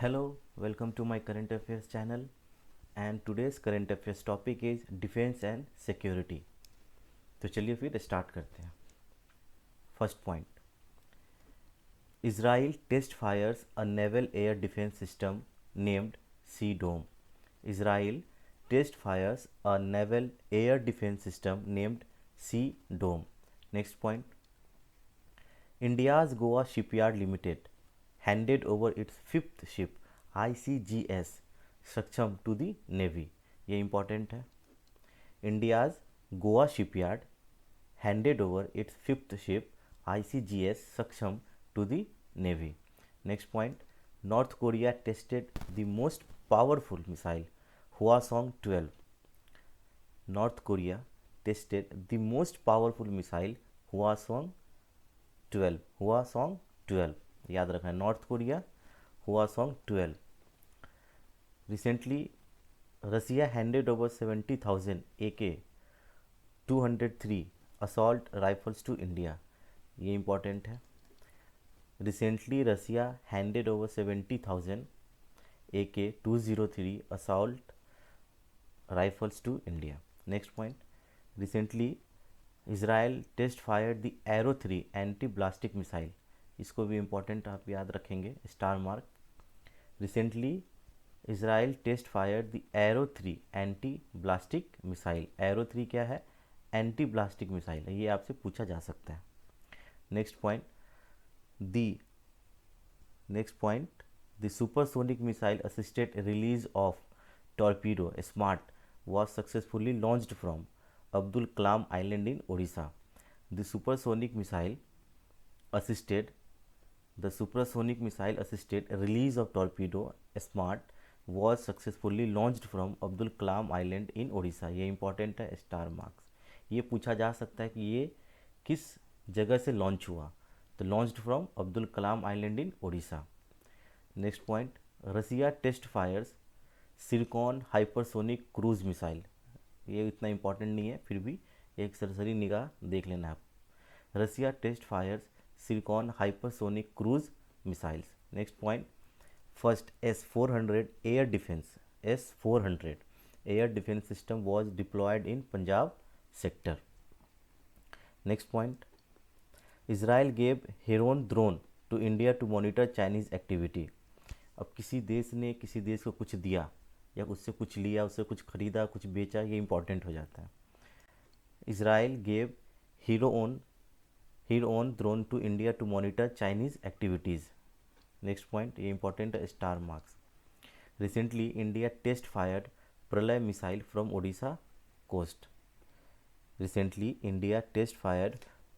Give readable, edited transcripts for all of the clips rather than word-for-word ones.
Hello, welcome to my current affairs channel, and today's current affairs topic is defence and security. तो चलिए फिर start करते हैं। First point, Israel test fires a naval air defense system named Sea Dome. Israel test fires a naval air defense system named Sea Dome. Next point, India's Goa Shipyard Limited handed over its fifth ship ICGS Saksham to the Navy. ये important है। India's Goa Shipyard handed over its fifth ship ICGS Saksham to the Navy. Next point, North Korea tested the most powerful missile Hwasong-12. North Korea tested the most powerful missile Hwasong-12. Hwasong-12 याद रखना है। North Korea Hwasong-12. Recently, Russia handed over 70,000 AK-203 assault rifles to India. ये important है। Recently, Russia handed over 70,000 AK-203 assault rifles to India. Next point, recently Israel test fired the Arrow 3 anti-ballistic missile. इसको भी important आप याद रखेंगे, star mark. Recently Israel test fired the Arrow 3 anti-ballistic missile. Arrow 3 क्या है? एंटी-ब्लास्टिक missile है, ये आपसे पूछा जा सकता है। Next point, the supersonic missile assisted release of torpedo SMART was successfully launched from Abdul Kalam Island in Odisha. The supersonic missile assisted release of torpedo SMART was successfully launched from Abdul Kalam Island in Odisha. ये important है, star marks. ये पूछा जा सकता है कि ये किस जगह से लॉन्च हुआ, तो launched from Abdul Kalam island in Odisha. Next point, Russia test fires silicon hypersonic cruise missile. ये इतना इंपॉर्टेंट नहीं है, फिर भी एक सरसरी निगाह देख लेना आप। Russia test fires silicon hypersonic cruise missiles. Next point, first S-400 air defence system was deployed in Punjab sector. Next point, Israel gave Heron drone to India to monitor Chinese activity. अब किसी देश ने किसी देश को कुछ दिया या उससे कुछ लिया, उससे कुछ खरीदा, कुछ बेचा, ये इंपॉर्टेंट हो जाता है। Israel gave Heron drone to India to monitor Chinese activities. Next point, ये इंपॉर्टेंट है, star marks. Recently India test fired Pralay missile from Odisha coast. Recently India test fired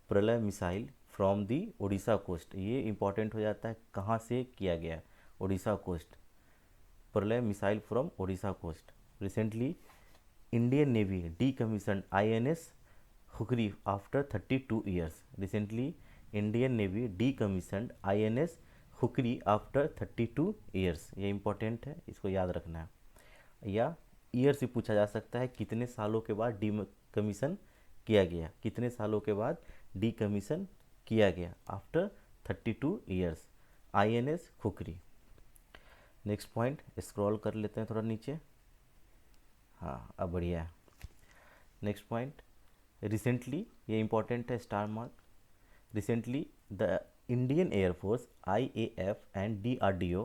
Pralay missile from the Odisha coast. ये important हो जाता है, कहाँ से किया गया, Odisha coast. Pralay missile from Odisha coast. Recently Indian navy decommissioned INS Khukri after 32 years. Recently Indian navy decommissioned INS Khukri after 32 years. ये important है, इसको याद रखना है। या ईयर से पूछा जा सकता है, कितने सालों के बाद डीकमीशन किया गया, कितने सालों के बाद डीकमीशन किया गया, after 32 years, INS Khukri. Next point, scroll कर लेते हैं थोड़ा नीचे। हाँ, अब बढ़िया है। नेक्स्ट पॉइंट, रिसेंटली, ये इंपॉर्टेंट है, star mark. Recently the Indian Air Force IAF and DRDO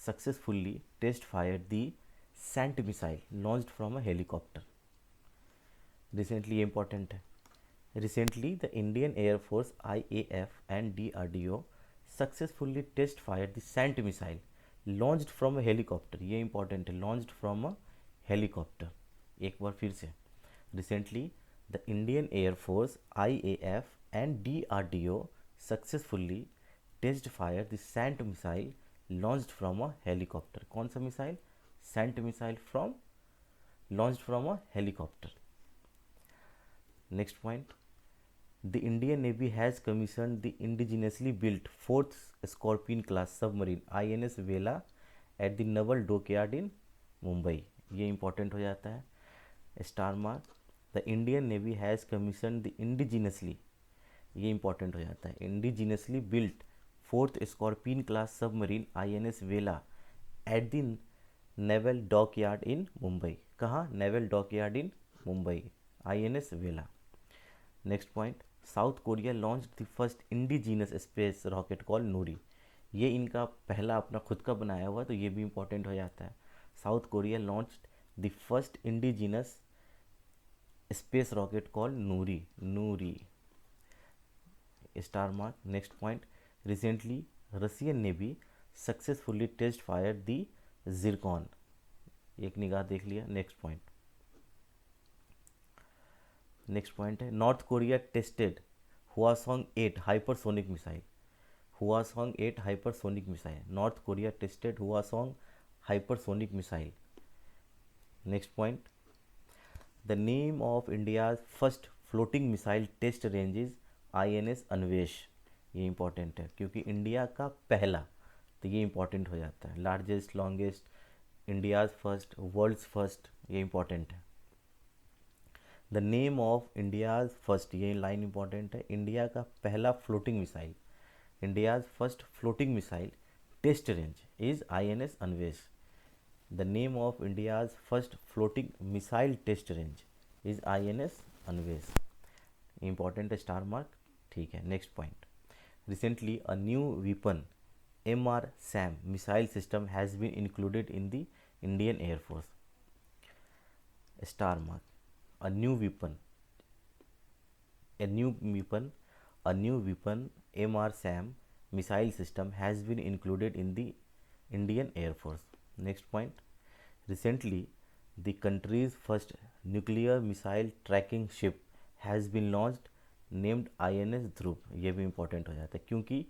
successfully test fired the SANT missile launched from a helicopter. Recently, ये important है। Recently, the Indian Air Force IAF and DRDO successfully test fired the SANT missile launched from a helicopter. ये important है, launched from a helicopter. एक बार फिर से, Recently, the Indian Air Force IAF and DRDO successfully test fired the SANT missile launched from a helicopter. कौन सा missile? SANT missile from launched from a helicopter. Next point, the Indian Navy has commissioned the indigenously built 4th Scorpion class submarine INS Vela at the Naval Dockyard in Mumbai. ये important हो जाता है, star mark. The Indian navy has commission the indigenously, ये important हो जाता है, indigenously built 4th scorpion class submarine INS Vela at the naval dockyard in Mumbai. कहाँ? Naval dockyard in Mumbai, INS Vela. Next point, South Korea launch the first indigenous space rocket call Nuri. ये इनका पहला अपना खुद का बनाया हुआ, तो ये भी इंपॉर्टेंट हो जाता है। South Korea launch the first indigenous space rocket call Nuri, Nuri, star mark. Next point, recently Russian navy successfully test fire the Zircon. एक निगाह देख लिया। नेक्स्ट पॉइंट है, North Korea tested Hwasong 8 hypersonic missile. Hwasong 8 hypersonic missile, North Korea tested Hwasong hypersonic missile. Next point, the name of India's first floating missile test range is INS Anvesh. ये important है क्योंकि India का पहला, तो ये important हो जाता है। Largest, longest, India's first, world's first, ये इंपॉर्टेंट है। The name of India's first, ये लाइन इंपॉर्टेंट है। इंडिया का पहला floating missile, India's first floating missile test range is INS Anvesh. The name of India's first floating missile test range is INS Anvesh. Important है, star mark. ठीक है, next point, recently a new weapon MR-SAM missile system has been included in the Indian Air Force. Star mark. A new weapon, a new weapon MR-SAM missile system has been included in the Indian Air Force. Next point, recently the country's first nuclear missile tracking ship has been launched named INS ध्रुव। ये भी important हो जाता है क्योंकि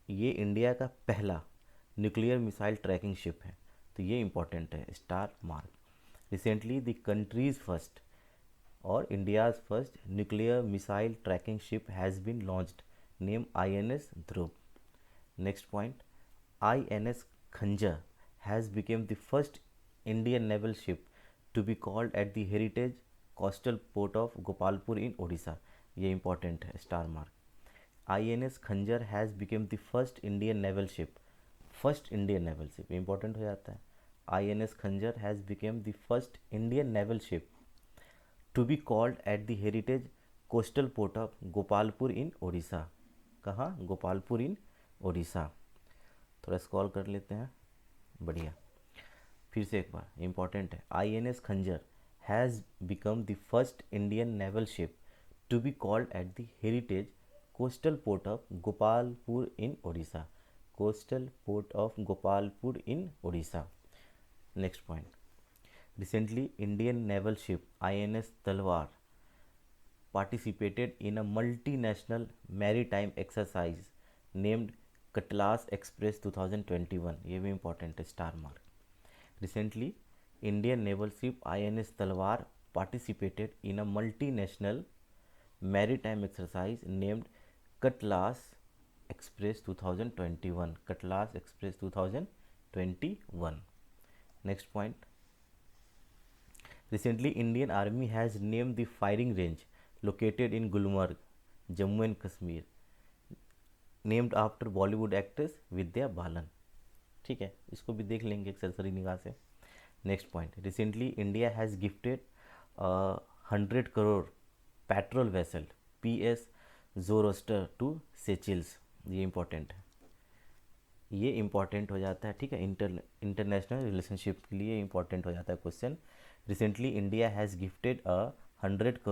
ये India का पहला nuclear missile tracking ship है, तो ये इंपॉर्टेंट है, star mark. Recently the country's first और India's first nuclear missile tracking ship has been launched name INS Dhruv. Next point, INS Khanjar has become the first Indian naval ship to be called at the heritage coastal port of Gopalpur in Odisha. ये important है, star mark. INS Khanjar has become the first Indian naval ship, first Indian naval ship, important हो जाता है। INS Khanjar has become the first Indian naval ship to be called at the heritage coastal port of Gopalpur in Odisha. कहाँ? Gopalpur in Odisha. थोड़ा scroll कर लेते हैं, बढ़िया। फिर से एक बार, इंपॉर्टेंट है, INS Khanjar has become the first Indian naval ship to be called at the heritage coastal port of Gopalpur in Odisha, coastal port of Gopalpur in Odisha. Next point, recently Indian naval ship INS Talwar participated in a multinational maritime exercise named Cutlass express 2021। ये भी important है, star mark. Recently Indian naval ship INS Talwar participated in a multinational maritime exercise named Cutlass express 2021, Cutlass express 2021। Next point, recently Indian army has named the firing range located in Gulmarg, Jammu and Kashmir, named after Bollywood actress Vidya Balan. ठीक है, इसको भी देख लेंगे एक सरसरी निगाह से। Next point, recently India has gifted 100 crore petrol vessel PS Zoroaster to Seychelles. ये इंपॉर्टेंट है, ये इंपॉर्टेंट हो जाता है। ठीक है, इंटरनेशनल रिलेशनशिप के लिए इंपॉर्टेंट हो जाता है question. Recently India has gifted 100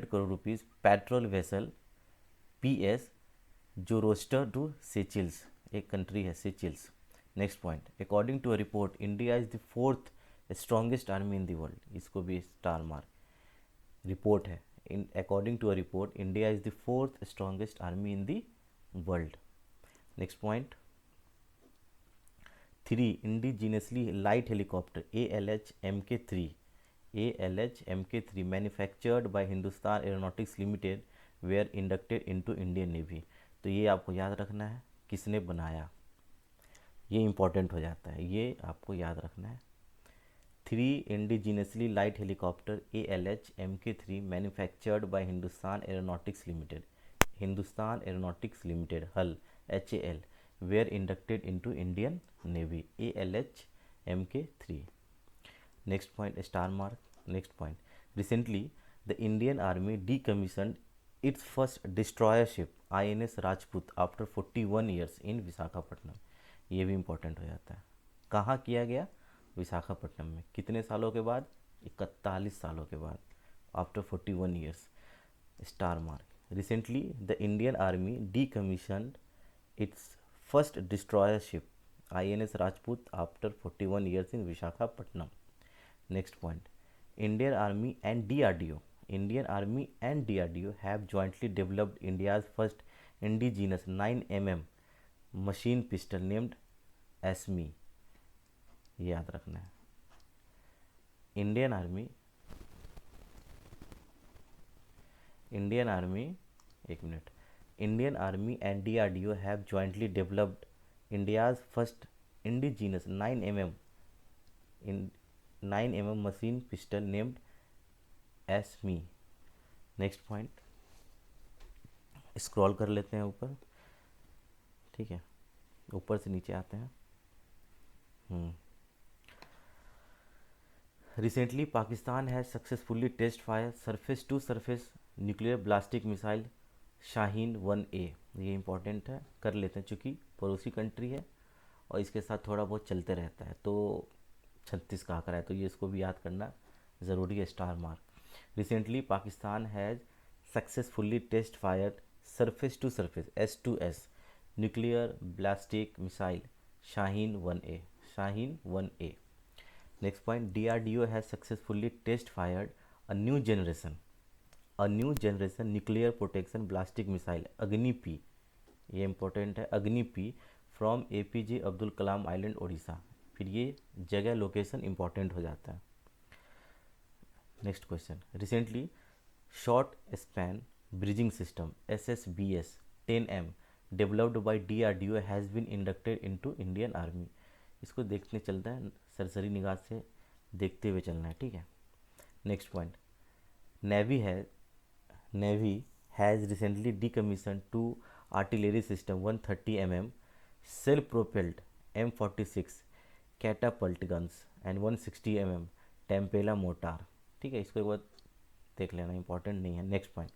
crore rupees petrol vessel PS Zoroaster to Seychelles, एक कंट्री है Seychelles. Next point, according to a report India is the 4th strongest army in the world. इसको भी star mark, report है। According to a report, India is the 4th strongest army in the world. Next point, 3 indigenously light helicopter ALH Mk3 manufactured by Hindustan Aeronautics Limited were inducted into Indian Navy। तो ये आपको याद रखना है, किसने बनाया, ये इंपॉर्टेंट हो जाता है, ये आपको याद रखना है। 3 indigenously light helicopter ALH Mk3 manufactured by Hindustan Aeronautics Limited, Hindustan Aeronautics Limited HAL, were inducted into Indian Navy. ALH MK3. Next point, star mark. Next point, recently the Indian Army decommissioned its first destroyer ship INS Rajput after 41 years in Visakhapatnam. ये भी important हो जाता है. कहाँ किया गया? विशाखापट्टनम में. कितने सालों के बाद? 41 सालों के बाद. After 41 years. Star mark. Recently, the Indian Army decommissioned its first destroyer ship INS Rajput after 41 years in Visakhapatnam. Next point, Indian Army and DRDO. Indian Army and DRDO have jointly developed India's first indigenous 9mm machine pistol named ASME. याद रखना है. Indian Army, एक minute. Indian Army and DRDO have jointly developed India's first indigenous 9mm machine pistol named ASME. Next point, scroll कर लेते हैं ऊपर. ठीक है, ऊपर से नीचे आते हैं. Recently, Pakistan has successfully test fire surface-to-surface nuclear ballistic missile Shaheen 1A. ये इंपॉर्टेंट है, कर लेते हैं चूँकि पड़ोसी कंट्री है और इसके साथ थोड़ा बहुत चलते रहता है. तो 36 का आंकड़ा है, तो ये इसको भी याद करना ज़रूरी है. Star mark. Recently Pakistan has successfully test fired surface to surface S2S nuclear ballistic missile Shaheen 1A. Shaheen 1A. Next point, DRDO has successfully test fired a new generation nuclear protection ballistic missile Agni P. ये important है. Agni P from APJ Abdul Kalam island Odisha. फिर ये जगह location important हो जाता है. Next question, recently short span bridging system SSBS 10M developed by DRDO has been inducted into Indian army. इसको देखने चलता है, सरसरी निगाह से देखते हुए चलना है. ठीक है. Next point, navy has recently decommissioned 2 artillery system 130 mm self propelled M46 catapult guns and 160 mm Tampella mortar. ठीक है, इसको एक बार देख लेना, इंपॉर्टेंट नहीं है. Next point,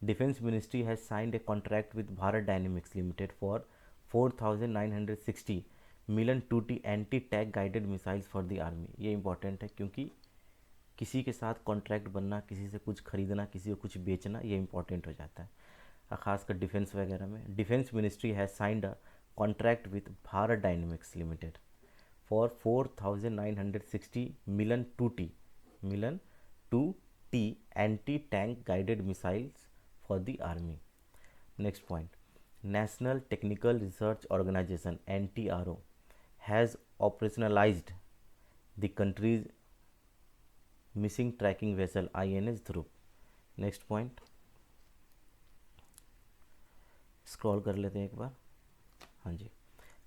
defence ministry has signed a contract with Bharat dynamics limited for 4,960 million 2T anti tank guided missiles for the army. ये important है क्योंकि किसी के साथ कॉन्ट्रैक्ट बनना, किसी से कुछ खरीदना, किसी को कुछ बेचना, ये इंपॉर्टेंट हो जाता है, खासकर डिफेंस वगैरह में. Defence ministry has signed a contract with Bharat dynamics limited for 4,960 million 2T anti tank guided missiles for the army. Next point, national technical research organisation NTRO has operationalized the country's missing tracking vessel INS Dhruv. Next point, scroll कर लेते हैं एक बार. हाँ जी.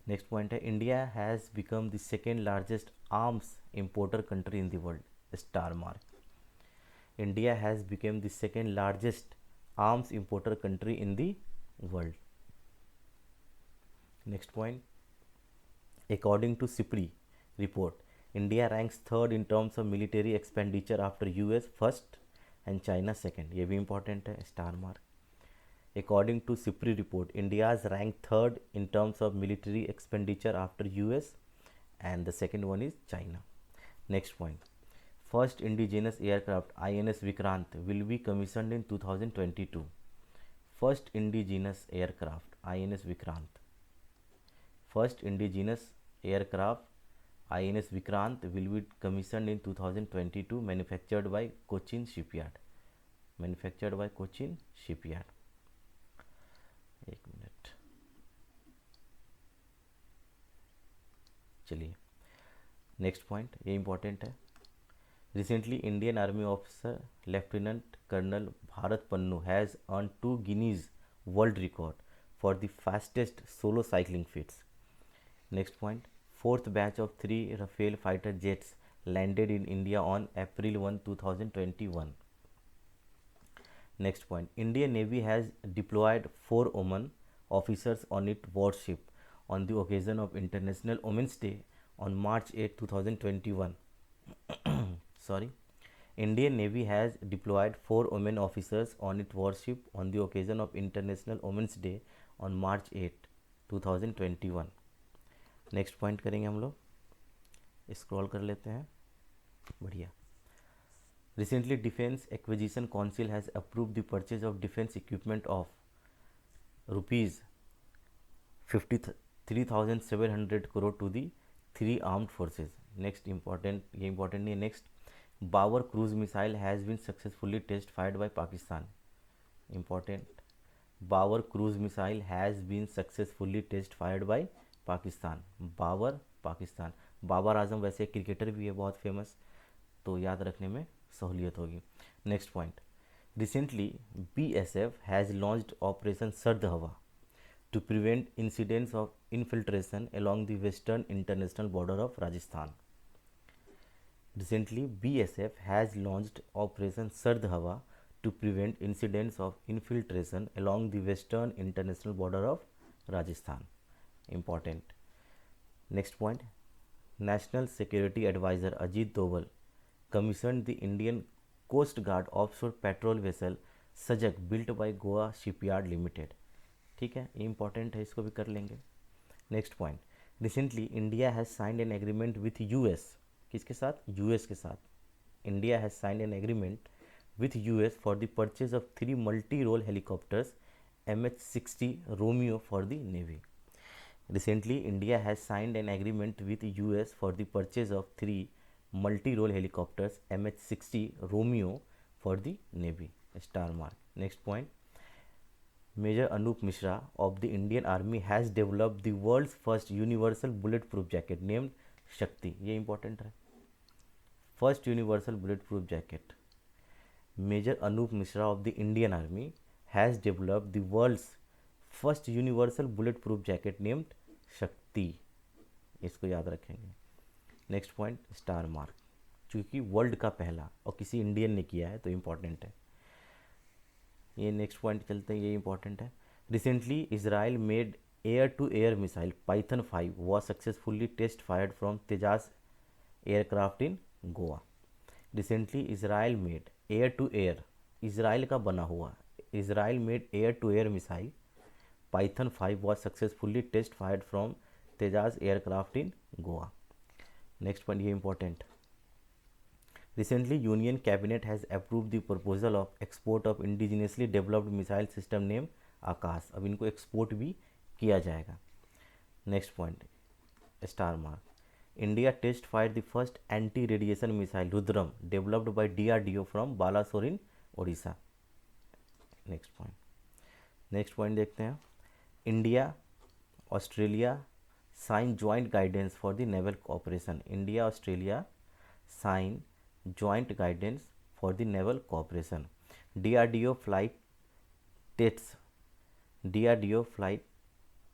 Next point है, India has become the second largest arms importer country in the world. Star mark. India has become the second largest arms importer country in the world. Next point, according to SIPRI report, India ranks third in terms of military expenditure after US first and China second. ये भी important है. Star mark. According to SIPRI report, India is ranked third in terms of military expenditure after US and the second one is China. Next point, first indigenous aircraft INS Vikrant will be commissioned in 2022. First indigenous aircraft INS Vikrant. First indigenous aircraft INS Vikrant will be commissioned in 2022, manufactured by Cochin Shipyard. एक मिनट, चलिए. Next point, ये important है. Recently Indian army officer lieutenant colonel Bharat Pannu has earn 2 Guinness world record for the fastest solo cycling feats. Next point, fourth batch of 3 Rafale fighter jets landed in India on April 1, 2021. Next point, Indian Navy has deployed 4 Oman officers on its warship on the occasion of International Women's Day on March 8, 2021. Sorry. Indian Navy has deployed 4 women officers on its warship on the occasion of International Women's Day on March 8, 2021. Next point करेंगे हम लोग, scroll कर लेते हैं, बढ़िया. Recently, Defence Acquisition Council has approved the purchase of defence equipment of rupees 53,700 crore to the 3 armed forces. Next important, ये important नहीं है. Next, Bawar cruise missile has been successfully test fired by Pakistan. Important, Bawar cruise missile has been successfully test fired by Pakistan. Bawar, Pakistan. Babar Azam वैसे एक cricketer भी है बहुत famous, तो याद रखने में सहूलियत होगी. Next point, recently BSF has launched operation सर्द हवा to prevent incidents of infiltration along the western international border of Rajasthan. Recently, BSF has launched Operation Sard Hawa to prevent incidents of infiltration along the western international border of Rajasthan. Important. Next point, National Security Advisor Ajit Doval commissioned the Indian Coast Guard offshore patrol vessel Sajak built by Goa Shipyard Limited. ठीक है, ये important है, इसको भी कर लेंगे. Next point, recently India has signed an agreement with US. किसके साथ? US के साथ. India has signed an agreement with US for the purchase of 3 multi role helicopters MH-60 Romeo for the navy. Recently India has signed an agreement with US for the purchase of 3 multi role helicopters MH-60 Romeo for the navy. Star mark. Next point, Major Anup Mishra of the Indian Army has developed the world's first universal bulletproof jacket named Shakti. ये important है. First universal bulletproof jacket. Major Anup Mishra of the Indian Army has developed the world's first universal bulletproof jacket named Shakti. इसको याद रखेंगे. Next point, star mark, क्योंकि world का पहला और किसी इंडियन ने किया है तो इम्पॉर्टेंट है. ये नेक्स्ट पॉइंट चलते हैं, ये इंपॉर्टेंट है. Recently Israel made air to air missile Python 5 was successfully test fired from Tejas aircraft in Goa. Recently Israel made air to air, Israel का बना हुआ, Israel made air to air missile Python 5 was successfully test fired from Tejas aircraft in Goa. Next point, ये important. Recently, Union Cabinet has approved the proposal of export of indigenously developed missile system named Akash. अब इनको export भी किया जाएगा. Next point, star mark, India test fire the first anti radiation missile Rudram developed by DRDO from Balasore in Odisha. Next point. Next point देखते हैं, India Australia sign joint guidance for the naval cooperation. India Australia sign joint guidance for the naval cooperation. DRDO flight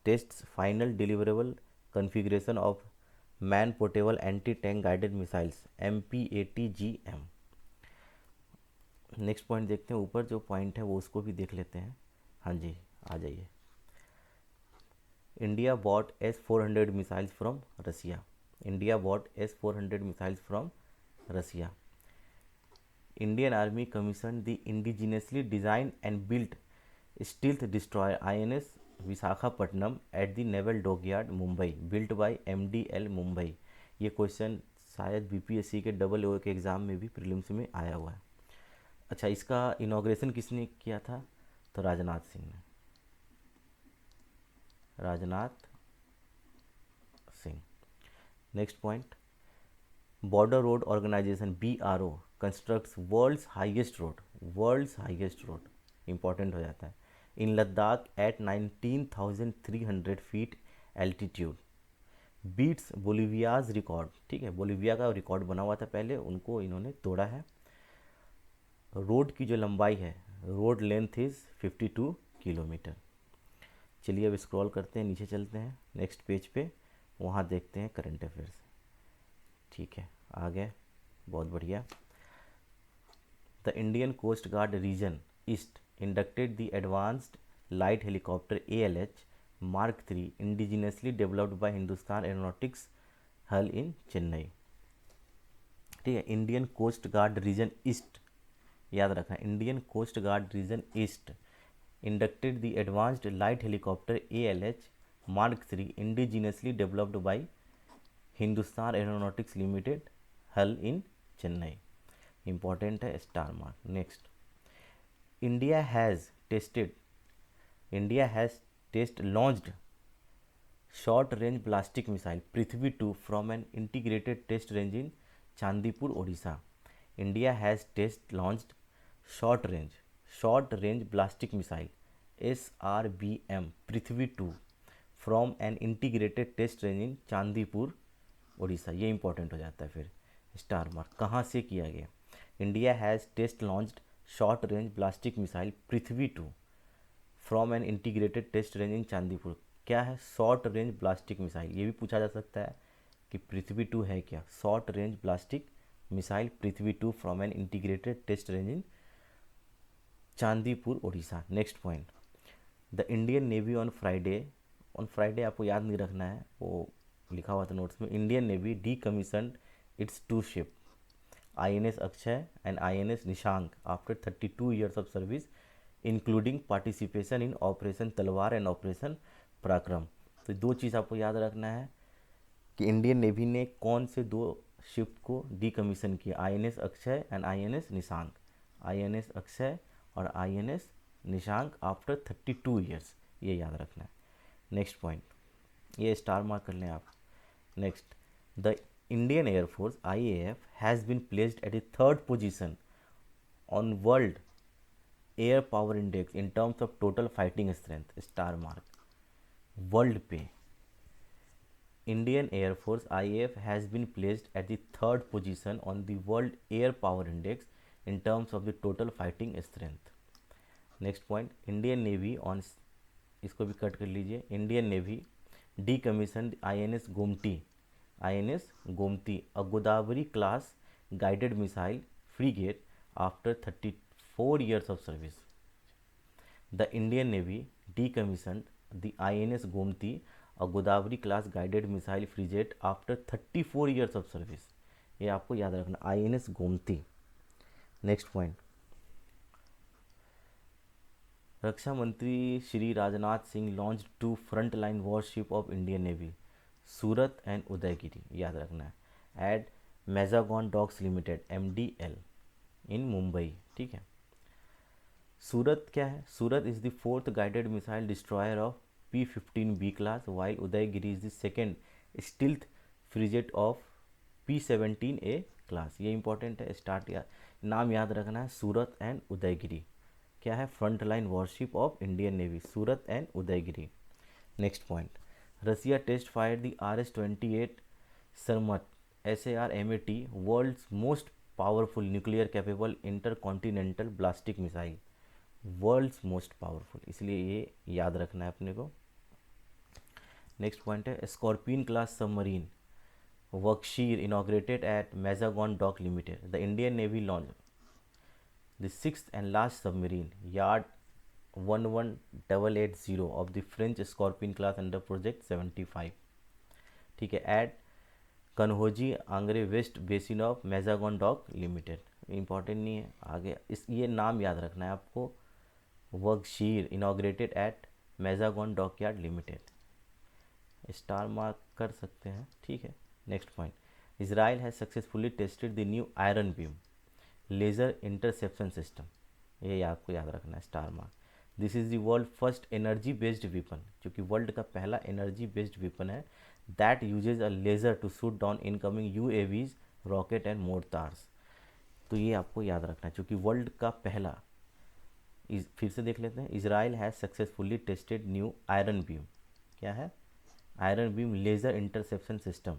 tests final deliverable configuration of man portable anti-tank guided missiles MPATGM. Next point देखते हैं, ऊपर जो point है वो उसको भी देख लेते हैं. हाँ जी, आ जाइए. India bought S-400 missiles from Russia. India bought S-400 missiles from Russia. Indian Army commissioned the indigenously designed and built stealth destroyer INS Visakhapatnam at the Naval Dockyard Mumbai built by MDL Mumbai. ये question शायद BPSC के OO के exam में भी prelims में आया हुआ है. अच्छा, इसका इनॉग्रेशन किसने किया था? तो राजनाथ सिंह ने. Rajnath Singh. Next point, border road organisation BRO constructs world's highest road. Important हो जाता है. In Ladakh at 19,300 feet altitude beats Bolivia's record. ठीक है, बोलिविया का रिकॉर्ड बना हुआ था पहले, उनको इन्होंने तोड़ा है. रोड की जो लंबाई है, रोड लेंथ इज़ 52 किलोमीटर. चलिए अब स्क्रॉल करते हैं, नीचे चलते हैं नेक्स्ट पेज पे, वहाँ देखते हैं करंट अफेयर्स. ठीक है, आ गए, बहुत बढ़िया. The Indian Coast Guard Region East inducted the Advanced Light Helicopter ALH Mark 3 indigenously developed by Hindustan Aeronautics Hull in Chennai. ठीक है, Indian coast guard region east, याद रखना, Indian coast guard region east inducted the advanced light helicopter ALH mark 3 indigenously developed by Hindustan Aeronautics Limited HAL in Chennai. Important है, star mark. Next, India has test launched short range ballistic missile Prithvi 2 from an integrated test range in Chandipur Odisha. India has test launched short range ballistic missile SRBM Prithvi 2 from an integrated test range in Chandipur Odisha. ये important हो जाता है फिर, star mark. कहाँ से किया गया? India has test launched short range ballistic missile Prithvi 2 from an integrated test range in Chandipur. क्या है? Short range ballistic missile. ये भी पूछा जा सकता है कि पृथ्वी 2 है क्या? Short range ballistic missile Prithvi 2 from an integrated test range in Chandipur Odisha. Next point, the Indian navy on Friday आपको याद नहीं रखना है, वो लिखा हुआ था नोट्स में. Indian navy decommissioned its 2 ship INS Akshay and INS Nishank after 32 years of service including participation in operation Talwar and operation Parakram. तो 2 चीज़ आपको याद रखना है कि इंडियन नेवी ने कौन से 2 शिप को डीकमीशन किया, INS Akshay and INS Nishank. INS Akshay और INS निशांक आफ्टर 32 years, ये याद रखना है. नेक्स्ट पॉइंट, ये स्टार मार्क कर लें आप. Next, the Indian air force IAF has been placed at the 3rd position on world air power index in terms of total fighting strength. Star mark. World पे Indian air force IAF has been placed at the 3rd position on the world air power index in terms of the total fighting strength. Next point, Indian navy on, इसको भी cut कर लीजिए. Indian navy decommission INS Gomati a Godavari class guided missile frigate after 34 years of service. The Indian navy decommissioned the INS Gomati a Godavari class guided missile frigate after 34 years of service. ये आपको याद रखना, INS Gomati. Next point, रक्षा मंत्री Shri Rajnath Singh launch 2 front line warship of Indian navy Surat and Udaygiri, याद रखना है, at Mazagon docks limited MDL in Mumbai. ठीक है. सूरत क्या है? Surat is the 4th guided missile destroyer of P-15B class, while Udaygiri is the 2nd stealth frigate of P-17A class. ये important है, नाम याद रखना है, सूरत एंड उदयगिरी. क्या है? Front line warship of Indian navy, Surat and Udaygiri. Next point, Russia test fire the RS-28 Sarmat SARMAT world's most powerful nuclear capable intercontinental ballistic missile. World's most powerful, इसलिए ये याद रखना है अपने को. नेक्स्ट पॉइंट है, scorpion class submarine workshop inaugurated at Mazagon dock limited. The Indian navy launch the 6th and last submarine yard 11880 of the French Scorpion class under Project 75. ठीक है, at Kanhoji Angre west basin of Mazagon dock limited. Important नहीं है, आगे ये नाम याद रखना है आपको, workshop inaugurated at Mazagon dock yard limited. Star mark कर सकते हैं. ठीक है. Next point, Israel has successfully tested the new iron beam laser interception system. ये आपको याद रखना है, star mark. This is the world first energy based weapon, जो कि वर्ल्ड का पहला एनर्जी बेस्ड वेपन है, that uses a laser to shoot down incoming UAVs rocket and mortars. तो ये आपको याद रखना है, क्योंकि वर्ल्ड का पहला, फिर से देख लेते हैं, Israel has successfully tested new iron beam. क्या है? Iron beam laser interception system.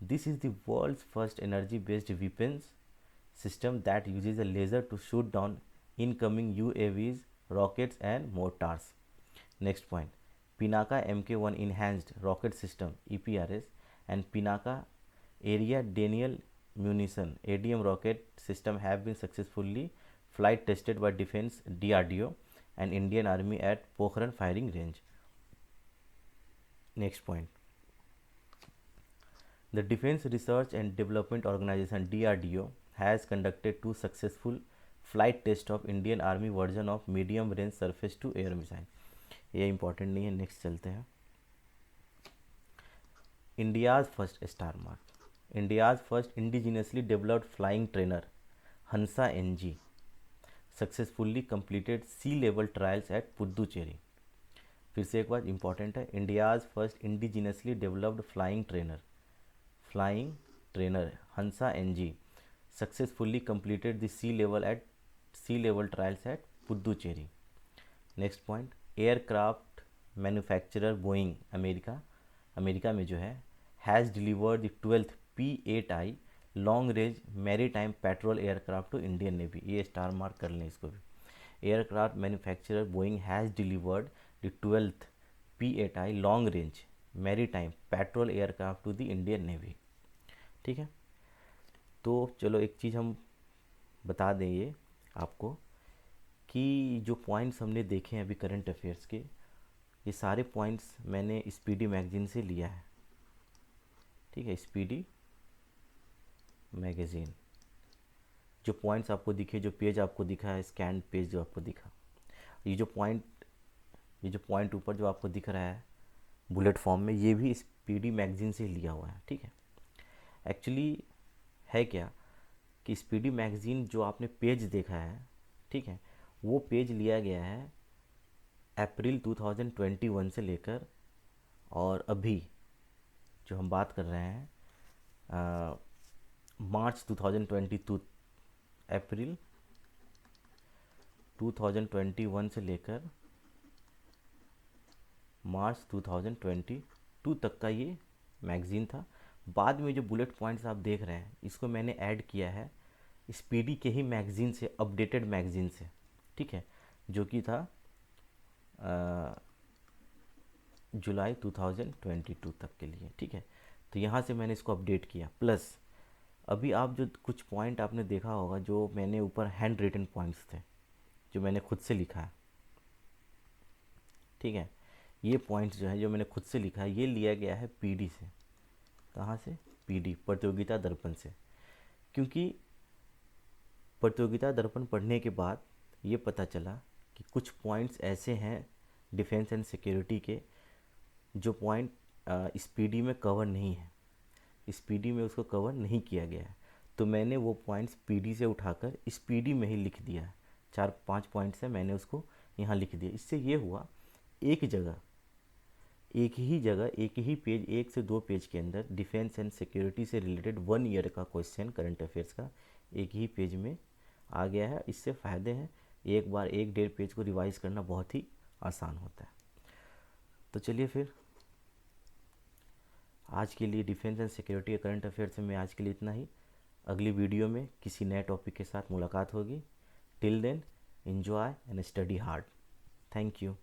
This is the world's first energy based weapons system that uses a laser to shoot down incoming UAVs, rockets and mortars. Next point, Pinaka Mk1 Enhanced Rocket System EPRS and Pinaka Area Denial Munition ADM rocket system have been successfully flight tested by Defense DRDO and Indian Army at Pokhran firing range. Next point, the defence research and development organisation DRDO has conducted 2 successful flight test of Indian army version of medium range surface to air missile. ये important नहीं है, next चलते हैं। India's first star mark, India's first indigenously developed flying trainer Hansa NG successfully completed sea level trials at Puducherry. फिर से एक बार important है, India's first indigenously developed flying trainer Hansa NG successfully completed the sea level trials at Puducherry. Next point, aircraft manufacturer Boeing America में जो है has delivered the 12th P-8I long range maritime patrol aircraft to Indian Navy. ये star mark कर लें इसको भी। Aircraft manufacturer Boeing has delivered the 12th P-8I long range maritime patrol aircraft to the Indian Navy. ठीक है, तो चलो एक चीज़ हम बता दें ये आपको कि जो पॉइंट्स हमने देखे हैं अभी करंट अफेयर्स के, ये सारे पॉइंट्स मैंने स्पीडी मैगजीन से लिया है। ठीक है, स्पीडी मैगजीन, जो पॉइंट्स आपको दिखे, जो पेज आपको दिखा है, स्कैन पेज जो आपको दिखा, ये जो पॉइंट ऊपर जो आपको दिख रहा है बुलेट फॉर्म में, ये भी स्पीडी मैगजीन से लिया हुआ है। ठीक है, एक्चुअली है क्या कि स्पीडी मैगजीन जो आपने पेज देखा है, ठीक है, वो पेज लिया गया है अप्रैल 2021 से लेकर और अभी जो हम बात कर रहे हैं मार्च 2022, अप्रैल 2021 से लेकर मार्च 2022 तक का ये मैगज़ीन था। बाद में जो बुलेट पॉइंट्स आप देख रहे हैं, इसको मैंने ऐड किया है स्पीडी के ही मैगज़ीन से, अपडेटेड मैगज़ीन से। ठीक है, जो कि था जुलाई 2022 तक के लिए। ठीक है, तो यहाँ से मैंने इसको अपडेट किया। प्लस अभी आप जो कुछ पॉइंट आपने देखा होगा, जो मैंने ऊपर हैंड रिटन पॉइंट्स थे, जो मैंने खुद से लिखा है। ठीक है, ये पॉइंट्स जो है जो मैंने खुद से लिखा है, ये लिया गया है PD से। कहाँ से? PD, प्रतियोगिता दर्पण से। क्योंकि प्रतियोगिता दर्पण पढ़ने के बाद ये पता चला कि कुछ पॉइंट्स ऐसे हैं डिफेंस एंड सिक्योरिटी के, जो पॉइंट स्पीडी में कवर नहीं है, स्पीडी में उसको कवर नहीं किया गया है। तो मैंने वो पॉइंट्स PD से उठाकर स्पीडी में ही लिख दिया है। 4-5 पॉइंट्स हैं, मैंने उसको यहाँ लिख दिया। इससे ये हुआ, एक ही पेज, 1 से 2 पेज के अंदर डिफेंस एंड सिक्योरिटी से रिलेटेड 1 ईयर का क्वेश्चन करंट अफेयर्स का एक ही पेज में आ गया है। इससे फ़ायदे हैं, एक बार 1-1.5 पेज को रिवाइज करना बहुत ही आसान होता है। तो चलिए फिर आज के लिए defence and security current affairs में आज के लिए इतना ही। अगली वीडियो में किसी नए टॉपिक के साथ मुलाकात होगी। Till then, enjoy and study hard. Thank you.